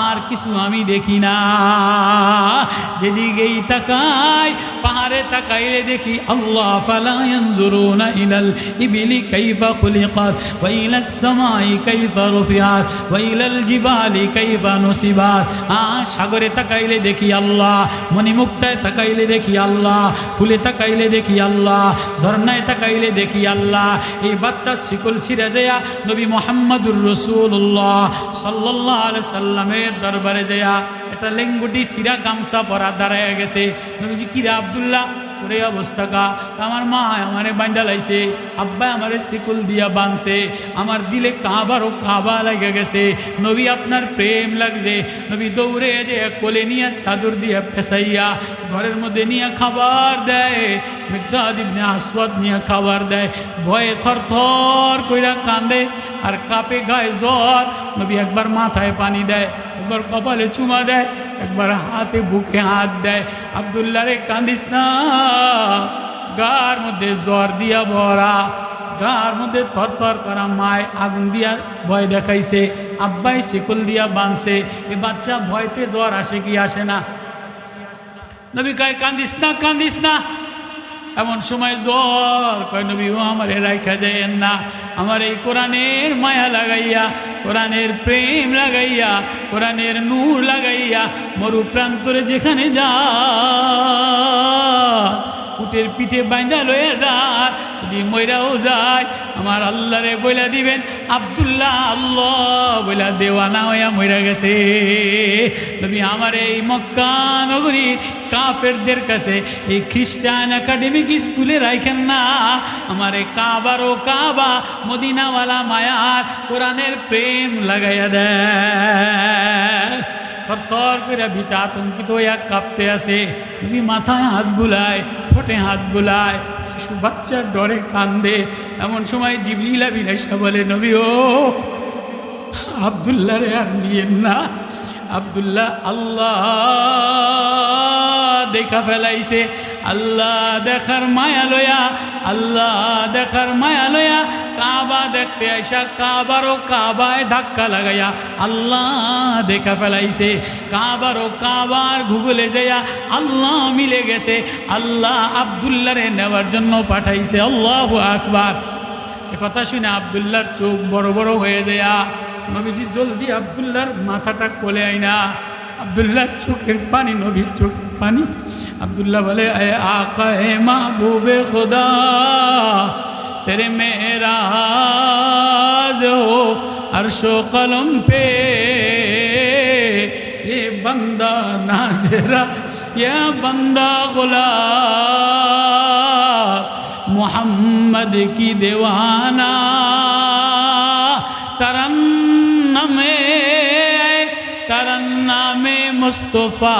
আর কিছু আমি দেখি না। যেদিকেই তাকাই, পাহাড়ে তাকাইলে দেখি আল্লাহ, ফালা ইয়ানজুরুনা ইলাল ইবিলি কাইফা খুলিকাত ওয়া ইলাস সামাই কাইফা রুফিআত ওয়া ইলাল জিবালি কাইফা নুসিবাত। সাগরে তাকাইলে দেখি আল্লাহ, মণিমুক্তায় তাকাইলে দেখি আল্লাহ, ফুলে তাকাইলে দেখি আল্লাহ, ঝর্ণায় তাকাইলে দেখি আল্লাহ। এই বাচ্চা শিকল ছিঁড়ে যায়া নবী মুহাম্মদুর রাসূলুল্লাহ সাল্লাল্লাহু আলাইহি সাল্লামের দরবারে যায়া এটা লেঙ্গুটি সিরা গামছা পরা দাঁড়ায় গেছে। নবীজি, কিরা আব্দুল্লাহ, ওরে অবস্থা কা? আমার মা আমারে বান্ধা লাইছে, আব্বা আমারে শিকল দিয়া বাঁধছে, আমার দিলে কাবারও কাবা লেগে গেছে। নবী, আপনার প্রেম লাগছে। নবী দৌড়ে যে কোলে নিয়ে চাদর দিয়ে পেঁচাইয়া ঘরের মধ্যে নিয়ে খাবার দেয়, মিকদাদ ইবনে আসওয়াদ নিয়ে খাবার দেয়। ভয়ে থরথর কইরা কান্দে আর কাঁপে, গায়ে জ্বর। নবী একবার মাথায় পানি দেয়, একবার কপালে চুমা দেয়, একবার হাতে বুকে হাত দেয়। আব্দুল্লাহ রে, কান্দিস না, গার মধ্যে জ্বর দিয়া ভরা, গার মধ্যে থরথর করা। মায় আগুন দিয়া ভয় দেখাইছে, আব্বাই শিকল দিয়া বাঁধছে। এ বাচ্চা ভয়তে জ্বর আসে কি আসে না? নবী কয়, কান্দিস না, কান্দিস না। এমন সময় জ্বর, কয় নবী, ও আমার রাইখা যায়েন না, আমার এই কোরআনের মায়া লাগাইয়া, কোরআনের প্রেম লাগাইয়া, কোরআনের নূর লাগাইয়া মরু প্রান্তরে যেখানে যা উটের পিঠে বাইন্দা লয়ে যায়, যদি মইরাও যায়, আমার আল্লাহরে বইলা দিবেন আব্দুল্লাহ আল্লাহ বইলা দেওয়ানা হইয়া মইরা গেছে। নবী আমার এই মক্কা নগরীর কাফেরদের কাছে এই খ্রিস্টান একাডেমিক স্কুলে রাখেন না, আমার এই কাবারও কাবা মদিনাওয়ালা মায়ার কোরআনের প্রেম লাগাইয়া দেয়। থরথর করে ভিতরে আতঙ্কিত হইয়া কাঁপতে আসে। নবী মাথায় হাত বুলায়, ঠোঁটে হাত বুলায়, শিশু বাচ্চার ডরে কান্দে। এমন সময় জিবরিল আমিন এসে বলে, নবী ও আব্দুল্লাহ রে আর নিয়েন না, আব্দুল্লাহ আল্লাহ দেখা ফেলাইছে। আল্লাহ দেখার মায়া লয়া, আল্লাহ দেখার মায়া লয়া কাবা দেখতে আইসা কাবারও কাবায় ধাক্কা লাগাইয়া আল্লাহ দেখা ফেলাইছে। কাবারও কাবার গুগলে যাইয়া আল্লাহ মিলে গেছে, আল্লাহ আব্দুল্লাহরে নেওয়ার জন্য পাঠাইছে। আল্লাহু আকবার। কথা শুনে আব্দুল্লাহর চোখ বড় বড় হয়ে যায়া নবীজি জলদি আব্দুল্লাহর মাথাটা কোলে আইনা, আব্দুল্লাহ চোখের পানি, নবীর চোখের পানি। আব্দুল্লাহ বলে, এ আকা এ মাহবুবে খুদা, তেরে মেরাজ হো अर्शो कलम पे ये बंदा नाज़िरा ये बंदा गुलाम मोहम्मद की दीवाना तरन्नमे मुस्तफ़ा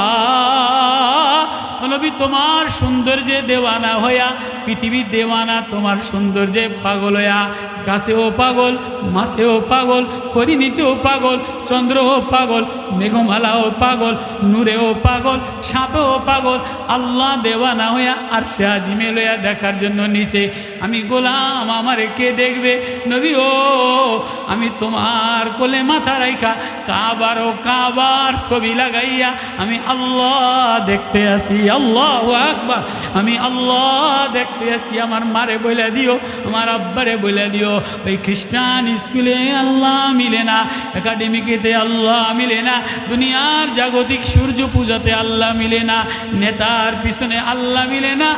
नबी तुम्हार सौंदर्य देवाना होया पृथ्वी देवाना तुम्हार सौंदर्य पागल होया गाছেও পাগল মাছেও পাগল পরিণীতেও পাগল চন্দ্রও পাগল মেঘমালাও পাগল নূরেও পাগল সাপেও পাগল আল্লাহ দেওয়ানা হইয়া আরশে আজিমে লইয়া দেখার জন্য নিছে আমি গোলাম আমারে কে দেখবে নবী ও আমি তোমার কোলে মাথা রাইখা কাবার ছবি লাগাইয়া আমি আল্লাহ দেখতে আসি আল্লাহু আকবার আমি আল্লাহ দেখতে আসি আমার মারে বইলা দিও আমার আব্বারে বইলা দিও ওই খ্রিস্টান স্কুলে আল্লাহ মিলে না একাডেমিকেতে আল্লাহ মিলে না দুনিয়ার জাগতিক সূর্য পূজাতে আল্লাহ মিলে না নেতার পিছনে আল্লাহ মিলে না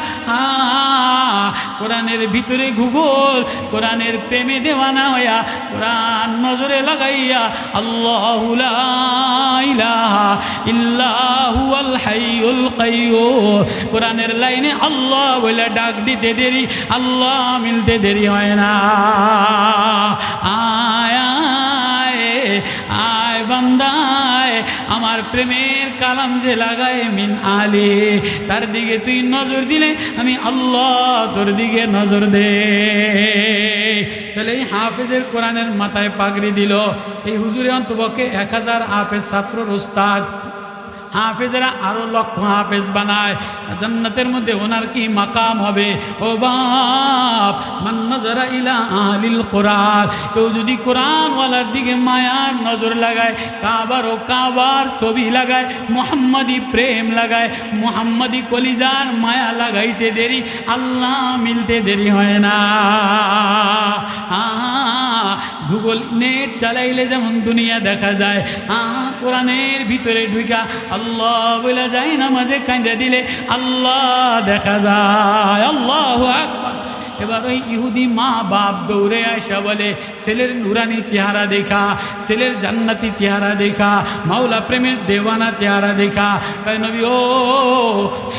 কোরআনের ভিতরে ভূগোল কোরআনের প্রেমে দেওয়ানা হইয়া কোরআন নজরে লাগাইয়া আল্লাহু লা ইলাহা ইল্লা হুয়াল হাইয়ুল কাইয়্যুম কোরআনের লাইনে আল্লাহ বলে ডাক দিতে দেরি আল্লাহ মিলতে দেরি হয় না আয় আয় আয় বান্দায় আমার প্রেমের কালাম যে লাগায় মিন আলে, তার দিকে তুই নজর দিলে আমি আল্লাহ তোর দিকে নজর দে। তাহলে এই হাফেজের কোরআনের মাথায় পাগড়ি দিল। এই হুজুরে অন্তপক্ষে 1000 হাফেজ ছাত্রর উস্তাদ। হাফেজেরা আরো লক্ষ হাফেজ বানায়, জান্নাতের মধ্যে ওনার কি মাকাম হবে। ও বাপ, মান নাযারা ইলা আহলিল কোরআন, কেউ যদি কোরআনওয়ালার দিকে মায়ার নজর লাগায়, কাবার ছবি লাগায়, মুহাম্মাদি প্রেম লাগায়, মুহাম্মাদি কলিজার মায়া লাগাইতে দেরি, আল্লাহ মিলতে দেরি হয় না। গুগল নেট চালাইলে যেমন দুনিয়া দেখা যায়, কোরআনের ভিতরে ঢুকা আল্লাহ বলে যায়, নামাজে কাঁদে দিলে আল্লাহ দেখা যায়। আল্লাহু আকবার। এবার ওই ইহুদি মা বাপ দৌড়ে আসা বলে, ছেলের নুরানি চেহারা দেখা, ছেলের জান্নাতি চেহারা দেখা, মাওলা প্রেমের দেওয়ানা চেহারা দেখা, তাই নবী ও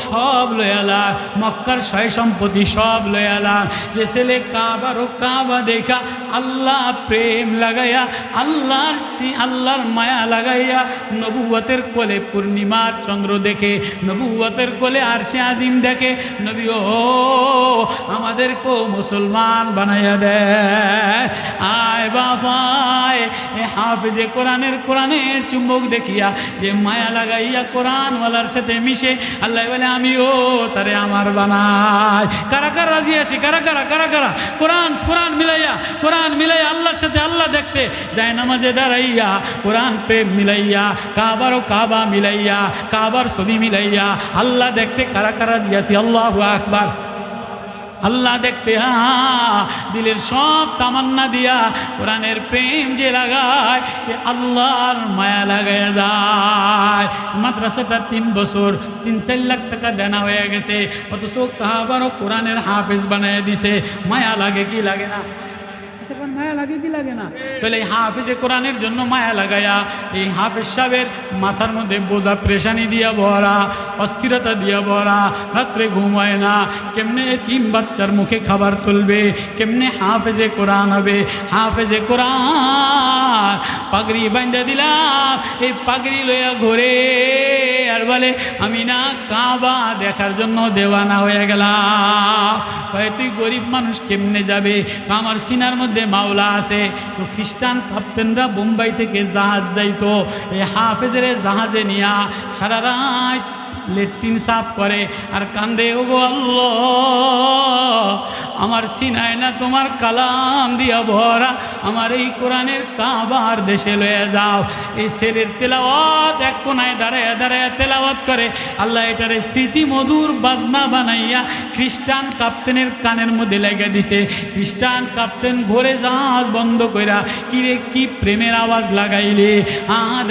সব লয়ালা, মক্কার সয় সম্পত্তি সব লয়ালা, যে ছেলে কাবা দেখা আল্লাহ প্রেম লাগাইয়া, আল্লাহর মায়া লাগাইয়া, নবুয়তের কোলে পূর্ণিমার চন্দ্র দেখে, নবুয়তের কোলে আরশে আজিম দেখে, নবী ও আমাদের মুসলমান বানাইয়া দেয়। আয় বাবায়, হাফেজে কোরআনের চুম্বক দেখিয়া যে মায়া লাগাইয়া কোরআনওয়ালার সাথে মিশে, আল্লাহ বলে আমিও তারে আমার বানাই। কারা কারা রাজি আছি? কারা কারা কোরআন মিলাইয়া আল্লাহর সাথে আল্লাহ দেখতে যায়, নামাজে দাঁড়াইয়া কোরআন প্রেম মিলাইয়া, কাবা মিলাইয়া, কাবার ছবি মিলাইয়া আল্লাহ দেখতে কারা কারা রাজি আছি? আল্লাহু আকবার। আল্লাহ দেখতে দিলের সব তামান্না দিয়া কোরআনের প্রেম যে লাগায়, সে আল্লাহর মায়া লাগাইয়া যায়। মাদ্রাসাটা 3 বছর 3-4 লাখ টাকা দেনা হয়ে গেছে, অথচ কাবারও কোরআনের হাফেজ বানাইয়া দিছে। মায়া লাগে কি লাগে না? মায়া লাগে কি লাগে না? তাহলে এই হাফেজে কোরআনের জন্য মায়া লাগায়া এই হাফেজ সাহেবের মাথার মধ্যে বোঝা প্রেশানি দিয়া ভরা, অস্থিরতা দিয়া ভরা, রাত্রে ঘুমায় না, কেমনে 3 বাচ্চার মুখে খাবার তুলবে, কেমনে হাফেজে কোরআন হবে। হাফেজে কোরআন পাগড়ি বাঁধা দিলাম, এই পাগড়ি লইয়া ঘুরে আর বলে আমি না কাবা দেখার জন্য দেওয়ানা হয়ে গেলাম। তুই গরিব মানুষ কেমনে যাবে? আমার সিনার মধ্যে মাওলা আছে। তো খ্রিস্টান কাপ্তেনরা বোম্বাই থেকে জাহাজ যাইতো, এই হাফেজের জাহাজে নিয়া সারা রাত লেট্রিন সাফ করে আর কান্দে, ওগো আল্লাহ আমার সিনায় না তোমার কালাম দিয়া ভরা, আমার এই কোরআনের কাবার দেশে লয়ে যাও। এই ছেলের তেলাওয়াত এক কোনায় দাঁড়ায় তেলাওয়াত করে, আল্লাহ এটারে স্মৃতি মধুর বাজনা বানাইয়া খ্রিস্টান কাপ্তেনের কানের মধ্যে লেগে দিছে। খ্রিস্টান কাপ্তেন ভোরে জাহাজ বন্ধ কইরা কিরে কি প্রেমের আওয়াজ লাগাইলে,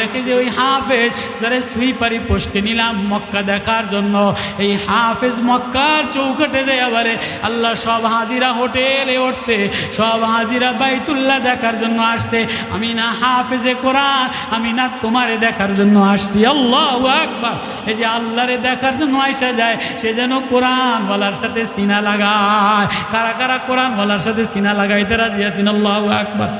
দেখে যে ওই হাফেজ যারা সুইপারি পোস্টে নিলাম মক্কা দেখার জন্য, এই হাফেজ মক্কার চৌকাটে যায় বলে আল্লাহ সব হাজিরা হোটেলে উঠছে, সব হাজিরা বাইতুল্লাহ দেখার জন্য আসছে, আমি না হাফেজে কোরআন, আমি না তোমারে দেখার জন্য আসছি। আল্লাহু আকবার। এই যে আল্লাহরে দেখার জন্য আইসা যায়, সে যেন কোরআনওয়ালার সাথে সিনা লাগায়। কারা কারা কোরআনওয়ালার সাথে সিনা লাগাইতে রাজি আছেন? আল্লাহু আকবার।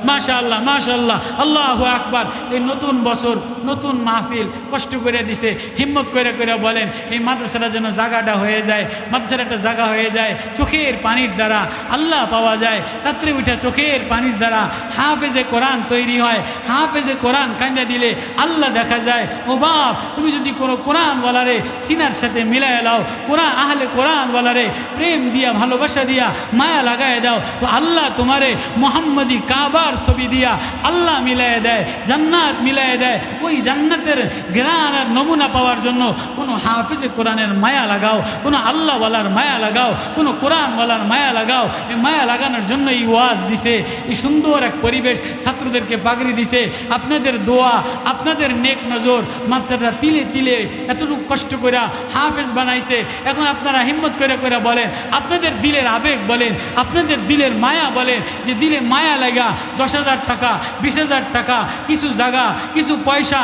মাশাআল্লাহ মাশাআল্লাহ, আল্লাহু আকবার। এই নতুন বছর নতুন মাহফিল কষ্ট করে দিছে, হিম্মত করে করে বলেন এই মাদ্রাসাটা যেন জায়গাটা হয়ে যায়, মাদ্রাসার একটা জায়গা হয়ে যায়, চোখের পানির দ্বারা আল্লাহ পাওয়া যায়। রাত্রে উঠে চোখের পানির দ্বারা হাফেজে কোরআন তৈরি হয়, হাফেজে কোরআন কান্দা দিলে আল্লাহ দেখা যায়। ও বাপ, তুমি যদি কোনো কোরআনওয়ালারে সিনার সাথে মিলাইয়া দাও, কোরআন আহলে কোরআনওয়ালারে প্রেম দিয়া ভালোবাসা দিয়া মায়া লাগায় দাও, তো আল্লাহ তোমারে মুহাম্মদি কাবার ছবি দিয়া আল্লাহ মিলাই দেয়, জান্নাত মিলাই দেয়। ওই জান্নাতের গ্রান আর নমুনা পাওয়ার জন্য কোনো হাফেজে কোরআনের মায়া লাগাও, কোনো আল্লাহওয়ালার মায়া লাগাও, কোনো কোরআনওয়ালার মায়া লাগাও। এই মায়া লাগানোর জন্য এই ওয়াজ দিছে, এই সুন্দর এক পরিবেশ, ছাত্রদেরকে পাগড়ি দিছে। আপনাদের দোয়া, আপনাদের নেক নজর, মাদ্রাসাটা তিলে তিলে এতটুকু কষ্ট করে হাফেজ বানাইছে। এখন আপনারা হিম্মত করে করে বলেন, আপনাদের দিলের আবেগ বলেন, আপনাদের দিলের মায়া বলেন, যে দিলে মায়া লাগা 10,000 টাকা 20,000 টাকা, কিছু জায়গা, কিছু পয়সা,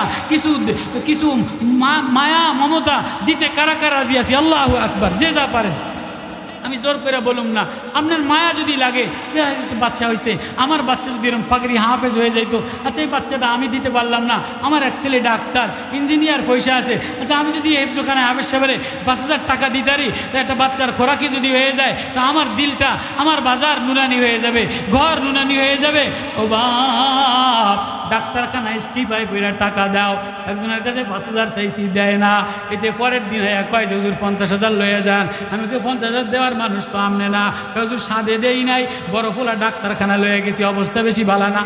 কিছু মায়া মমতা দিতে কারা কারা রাজি আছি? আল্লাহু আকবার। যে যা পারেন আমি জোর করে বলুম না, আপনার মায়া যদি লাগে যে একটা বাচ্চা হয়েছে, আমার বাচ্চা যদি এরকম পাগড়ি হাফেজ হয়ে যাইতো, আচ্ছা এই বাচ্চাটা আমি দিতে পারলাম না, আমার এক ছেলে ডাক্তার ইঞ্জিনিয়ার পয়সা আছে, আচ্ছা আমি যদি হেফজোখানে হাফেজ সাহেবের 5,000 টাকা দিতারি, তো একটা বাচ্চার খোরাকি যদি হয়ে যায়, তো আমার দিলটা, আমার বাজার নুরানি হয়ে যাবে, ঘর নুরানি হয়ে যাবে। ও বাপ, ডাক্তারখানায় সিপাই পয়রা টাকা দাও, একজনের কাছে 5,000 চাইছি দেয় না, এতে পরের দিন হয়ে কয় যে হুজুর 50,000 লয়ে যান। আমি তো 50,000 দেওয়ার মানুষ তো আমনে না, হুজুর সাদে দেই নাই, বড় ফোলা ডাক্তারখানা লয়ে গেছি, অবস্থা বেশি ভালো না।